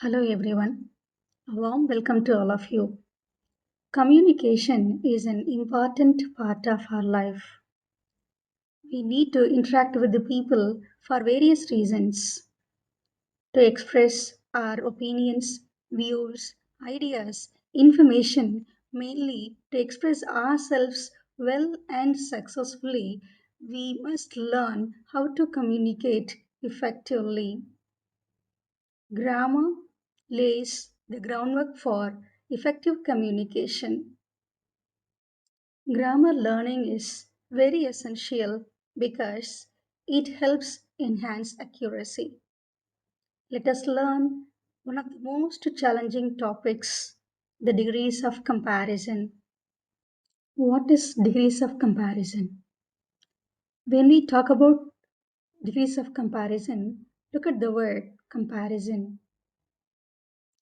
Hello everyone. A warm welcome to all of you. Communication is an important part of our life. We need to interact with the people for various reasons to express our opinions, views, ideas, information, mainly to express ourselves well and successfully. We must learn how to communicate effectively. Grammar lays the groundwork for effective communication. Grammar learning is very essential because it helps enhance accuracy. Let us learn one of the most challenging topics, the degrees of comparison. What is degrees of comparison? When we talk about degrees of comparison, look at the word comparison.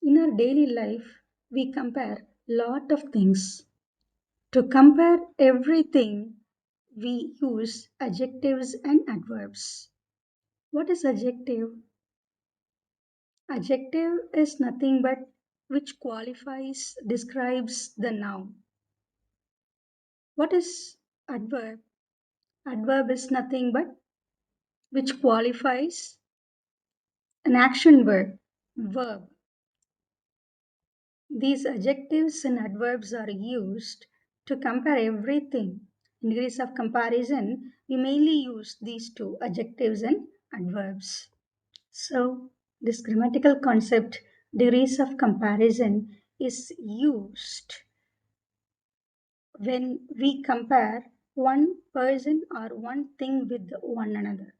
In our daily life, we compare lot of things. To compare everything, we use adjectives and adverbs. What is adjective? Adjective is nothing but which qualifies, describes the noun. What is adverb? Adverb is nothing but which qualifies an action word, verb. These adjectives and adverbs are used to compare everything. In degrees of comparison, we mainly use these two adjectives and adverbs. So, this grammatical concept, degrees of comparison, is used when we compare one person or one thing with one another.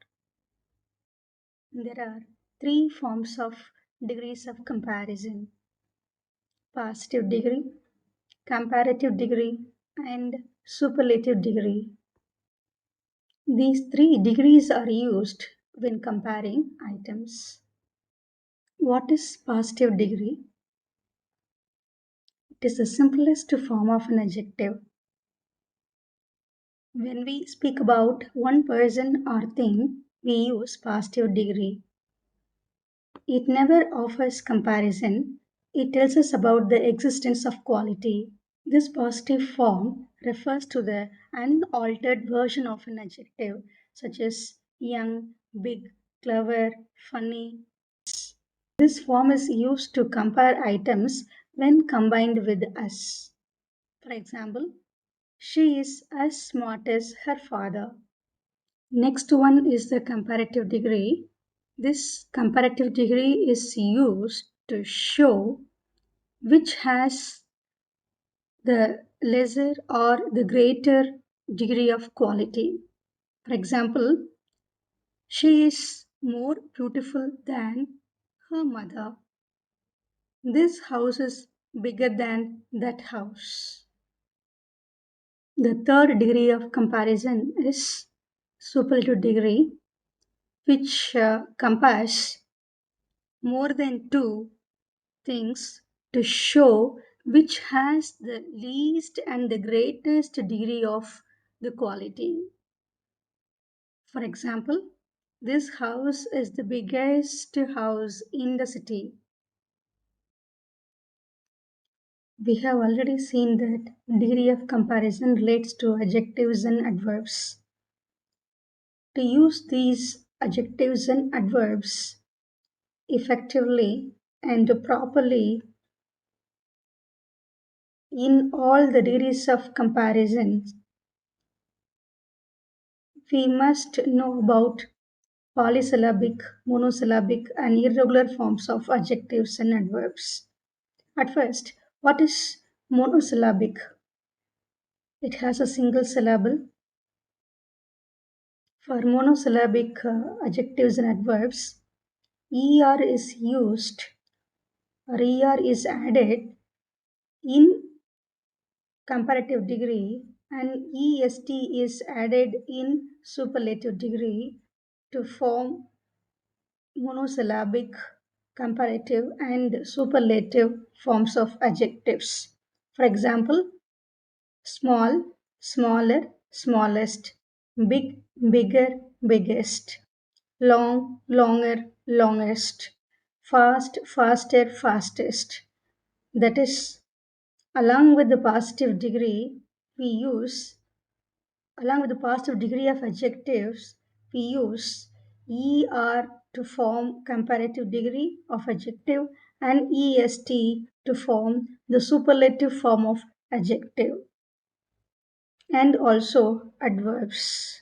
There are three forms of degrees of comparison: positive degree, comparative degree, and superlative degree. These three degrees are used when comparing items. What is positive degree? It is the simplest form of an adjective. When we speak about one person or thing, we use positive degree. It never offers comparison, it tells us about the existence of quality. This positive form refers to the unaltered version of an adjective, such as young, big, clever, funny. This form is used to compare items when combined with us. For example, she is as smart as her father. Next one is the comparative degree. This comparative degree is used to show which has the lesser or the greater degree of quality. For example, she is more beautiful than her mother. This house is bigger than that house. The third degree of comparison is superlative degree, which compares more than two things to show which has the least and the greatest degree of the quality. For example, this house is the biggest house in the city. We have already seen that degree of comparison relates to adjectives and adverbs. To use these adjectives and adverbs effectively and properly in all the degrees of comparison, we must know about polysyllabic, monosyllabic, and irregular forms of adjectives and adverbs. At first, what is monosyllabic? It has a single syllable. For monosyllabic adjectives and adverbs, er is used or er is added in comparative degree and est is added in superlative degree to form monosyllabic, comparative, and superlative forms of adjectives. For example, small, smaller, smallest, big, bigger, biggest, long, longer, longest, fast, faster, fastest. That is, along with the positive degree, we use, along with the positive degree of adjectives, we use ER to form comparative degree of adjective and EST to form the superlative form of adjective, and also adverbs.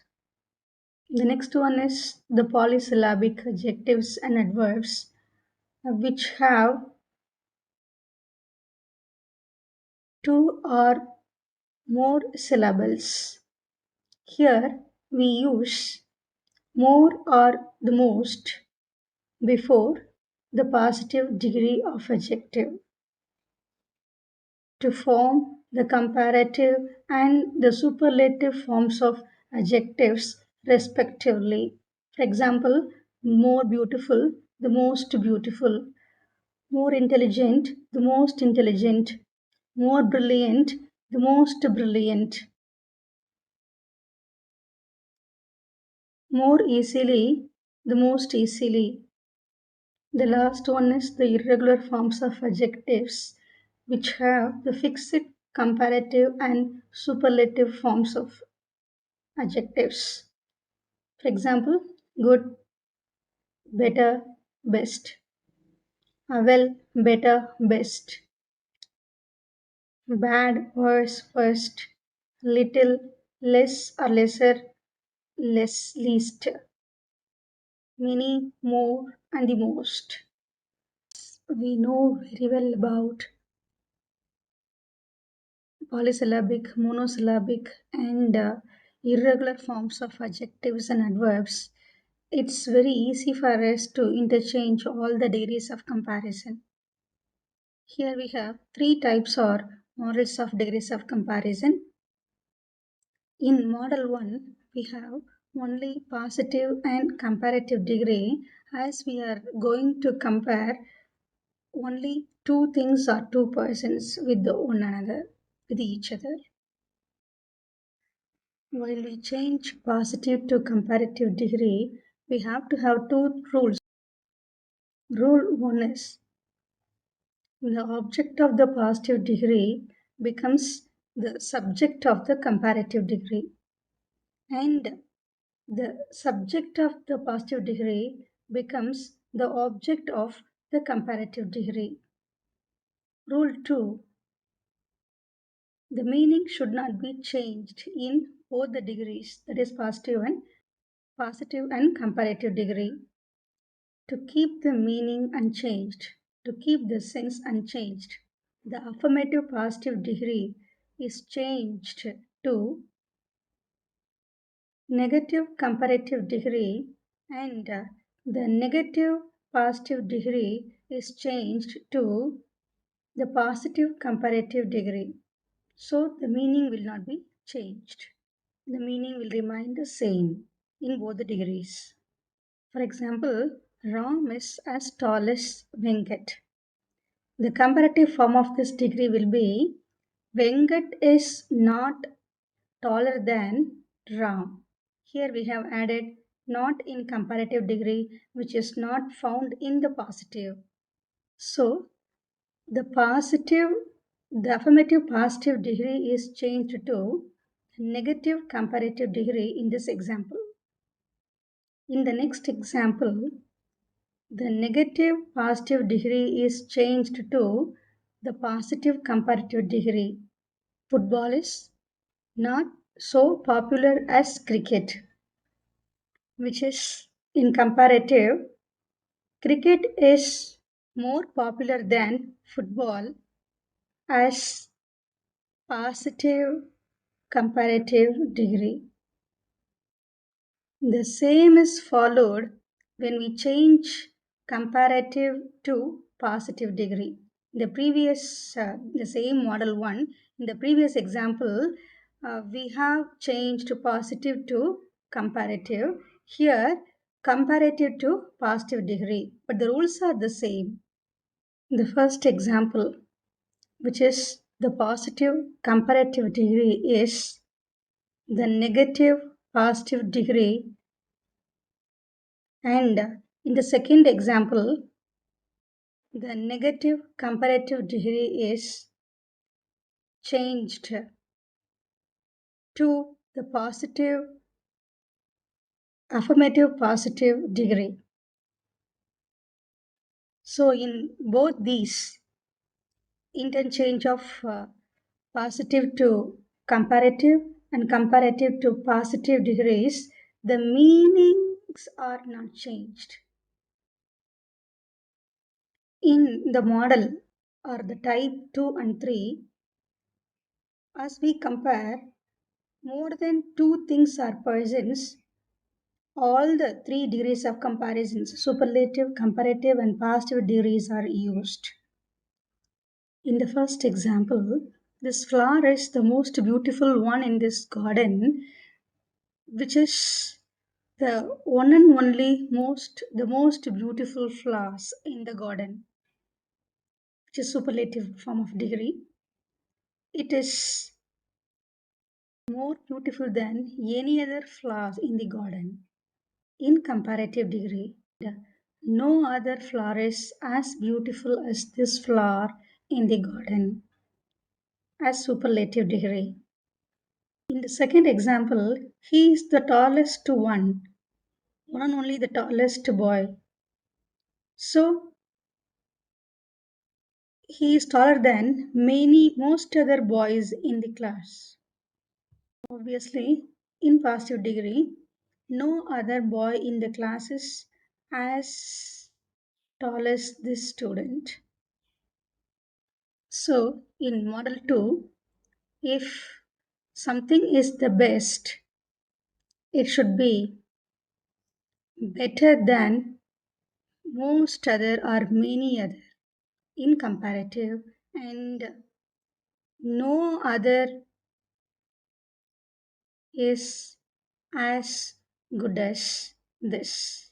The next one is the polysyllabic adjectives and adverbs, which have two or more syllables. Here we use more or the most before the positive degree of adjective to form the comparative and the superlative forms of adjectives respectively. For example, more beautiful, the most beautiful, more intelligent, the most intelligent, more brilliant, the most brilliant, more easily, the most easily. The last one is the irregular forms of adjectives, which have the fixed comparative and superlative forms of adjectives. For example, good, better, best, well, better, best, bad, worse, worst, little, less or lesser, less, least, many, more, and the most. We know very well about polysyllabic, monosyllabic, and irregular forms of adjectives and adverbs. It's very easy for us to interchange all the degrees of comparison. Here we have three types or models of degrees of comparison. In model 1, we have only positive and comparative degree, as we are going to compare only two things or two persons with one another, with each other. While we change positive to comparative degree, we have to have two rules. Rule 1 is the object of the positive degree becomes the subject of the comparative degree, and the subject of the positive degree becomes the object of the comparative degree. Rule 2, the meaning should not be changed in both the degrees, that is positive and comparative degree. To keep the meaning unchanged, to keep the sense unchanged, the affirmative positive degree is changed to negative comparative degree, and the negative positive degree is changed to the positive comparative degree. So the meaning will not be changed. The meaning will remain the same in both the degrees. For example, Ram is as tall as Venkat. The comparative form of this degree will be Venkat is not taller than Ram. Here we have added not in comparative degree, which is not found in the positive. So the affirmative positive degree is changed to negative comparative degree in this example. In the next example, the negative positive degree is changed to the positive comparative degree. Football is not so popular as cricket, which is in comparative. Cricket is more popular than football as positive comparative degree. The same is followed when we change comparative to positive degree. The same model 1, in the previous example, we have changed positive to comparative. Here, comparative to positive degree, but the rules are the same. The first example, which is the positive comparative degree, is the negative positive degree, and in the second example, The negative comparative degree is changed to the positive affirmative positive degree. So, in both these interchange of positive to comparative and comparative to positive degrees, the meanings are not changed. In the model or the type 2 and 3, as we compare more than two things or persons, all the three degrees of comparisons, superlative, comparative, and positive degrees, are used. In the first example, this flower is the most beautiful one in this garden, which is the one and only the most beautiful flowers in the garden, which is superlative form of degree. It is more beautiful than any other flowers in the garden. In comparative degree, no other flower is as beautiful as this flower in the garden, as superlative degree. In the second example, he is the tallest one and only the tallest boy. So he is taller than most other boys in the class. Obviously, in positive degree, no other boy in the class is as tall as this student. So, in model 2, if something is the best, it should be better than most other or many other in comparative, and no other is as good as this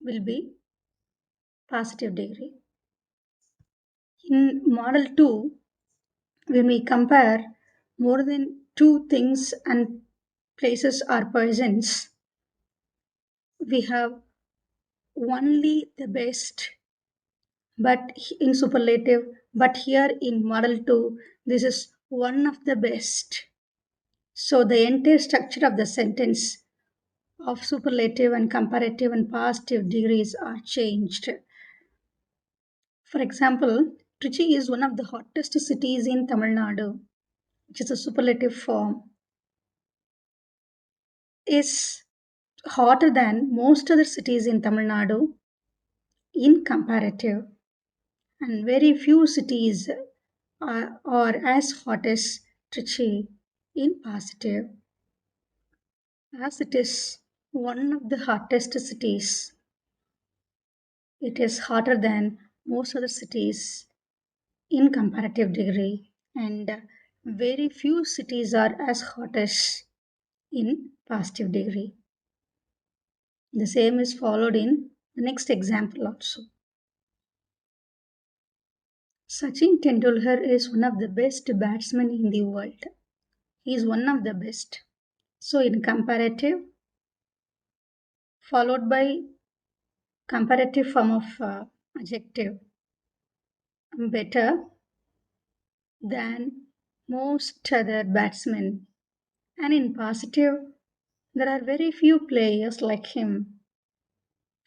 will be positive degree. In model 2, when we compare more than two things and places or persons, we have only the best, but in superlative, but here in model 2, this is one of the best. So the entire structure of the sentence of superlative and comparative and positive degrees are changed. For example, Trichy is one of the hottest cities in Tamil Nadu, which is a superlative form, is hotter than most other cities in Tamil Nadu in comparative, and very few cities are as hot as Trichy in positive, as it is one of the hottest cities. It is hotter than most other cities in comparative degree, and very few cities are as hot as in positive degree. The same is followed in the next example also. Sachin Tendulkar is one of the best batsmen in the world. He is one of the best. So in comparative, followed by comparative form of adjective, better than most other batsmen. And in positive, there are very few players like him,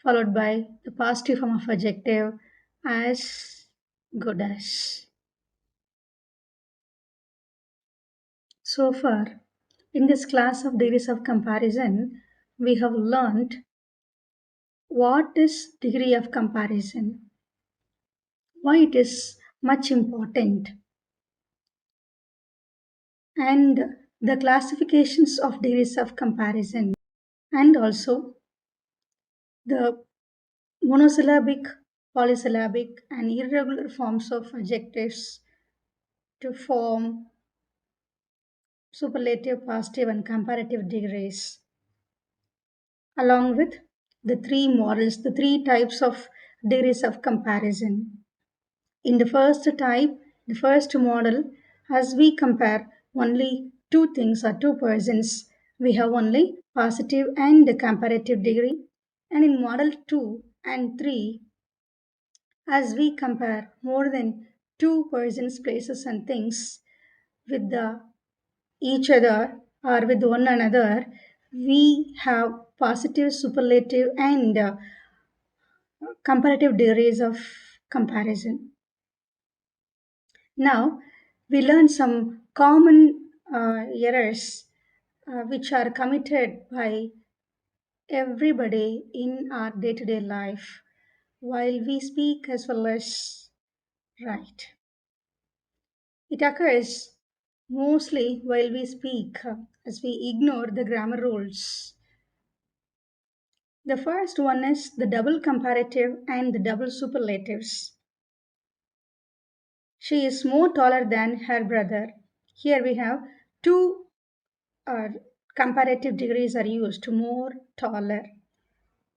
followed by the positive form of adjective, as good as. So far, in this class of degrees of comparison, we have learned what is degree of comparison, why it is much important, and the classifications of degrees of comparison, and also the monosyllabic, polysyllabic, and irregular forms of adjectives to form superlative, positive, and comparative degrees, along with the three models, the three types of degrees of comparison. In the first type, the first model, as we compare only two things or two persons, we have only positive and comparative degree. And in model 2 and 3, As we compare more than two persons, places, and things with each other or with one another, we have positive, superlative, and comparative degrees of comparison. Now, we learn some common errors which are committed by everybody in our day to day life while we speak as well as write. It occurs mostly while we speak as we ignore the grammar rules. The first one is the double comparative and the double superlatives. She is more taller than her brother. Here we have two uh, comparative degrees are used, more, taller.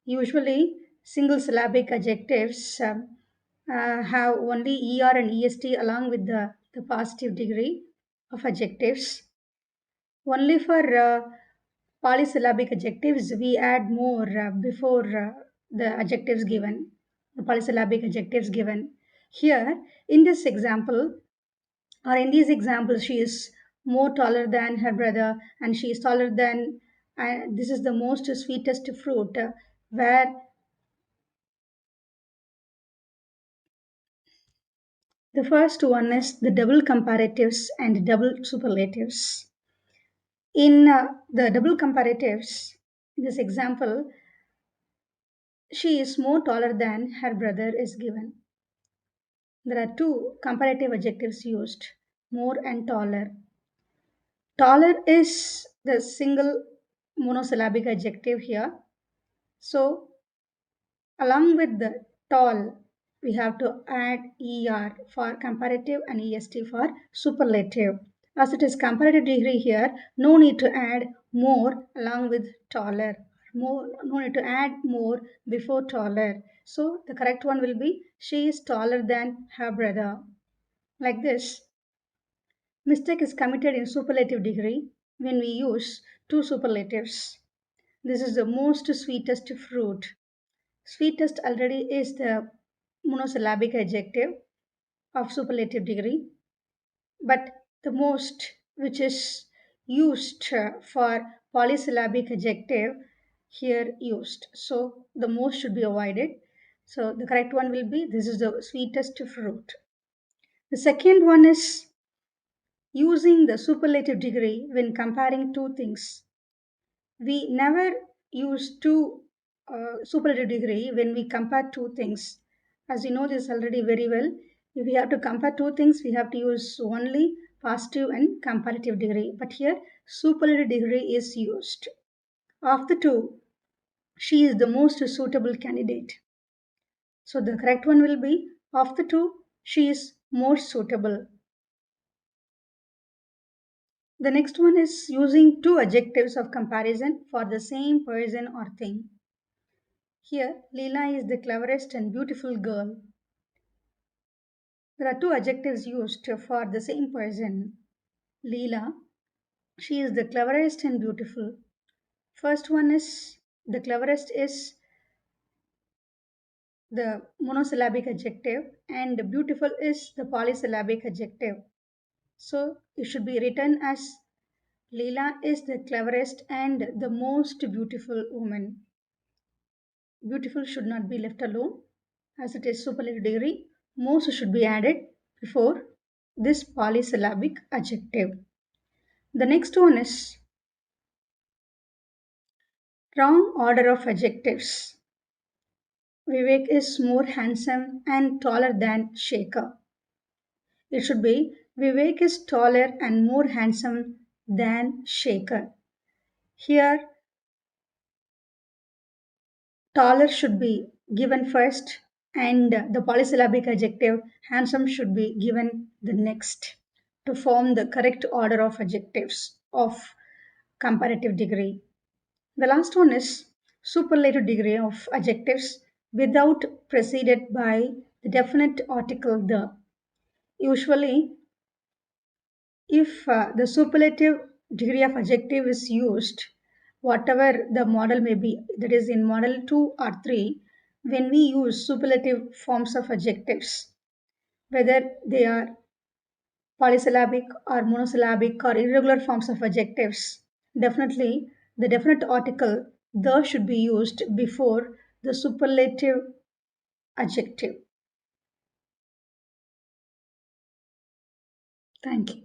Usually, single syllabic adjectives have only er and est along with the positive degree of adjectives. Only for polysyllabic adjectives, we add more before the adjectives given, the polysyllabic adjectives given. Here, in this example, or in these examples, she is more taller than her brother, and she is taller than, this is the most sweetest fruit, where the first one is the double comparatives and double superlatives. In the double comparatives, this example, she is more taller than her brother is given. There are two comparative adjectives used, more and taller. Taller is the single monosyllabic adjective here. So, along with the tall, we have to add er for comparative and est for superlative. As it is comparative degree here, no need to add more along with taller. No need to add more before taller. So the correct one will be she is taller than her brother. Like this, mistake is committed in superlative degree when we use two superlatives. This is the most sweetest fruit. Sweetest already is the monosyllabic adjective of superlative degree, but the most, which is used for polysyllabic adjective, here used. So the most should be avoided. So the correct one will be this is the sweetest fruit. The second one is using the superlative degree when comparing two things. We never use two superlative degree when we compare two things. As you know this already very well, if we have to compare two things, we have to use only positive and comparative degree. But here, superlative degree is used. Of the two, she is the most suitable candidate. So the correct one will be of the two, she is more suitable. The next one is using two adjectives of comparison for the same person or thing. Here, Leela is the cleverest and beautiful girl. There are two adjectives used for the same person. Leela, she is the cleverest and beautiful. First one is the cleverest is the monosyllabic adjective and beautiful is the polysyllabic adjective. So it should be written as Leela is the cleverest and the most beautiful woman. Beautiful should not be left alone as it is superlative degree. Most should be added before this polysyllabic adjective. The next one is wrong order of adjectives. Vivek is more handsome and taller than Shekhar. It should be Vivek is taller and more handsome than Shekhar. Here, taller should be given first and the polysyllabic adjective handsome should be given the next to form the correct order of adjectives of comparative degree. The last one is superlative degree of adjectives without preceded by the definite article the. Usually, if the superlative degree of adjective is used, whatever the model may be, that is in model 2 or 3, When we use superlative forms of adjectives, whether they are polysyllabic or monosyllabic or irregular forms of adjectives, definitely the definite article the should be used before the superlative adjective. Thank you.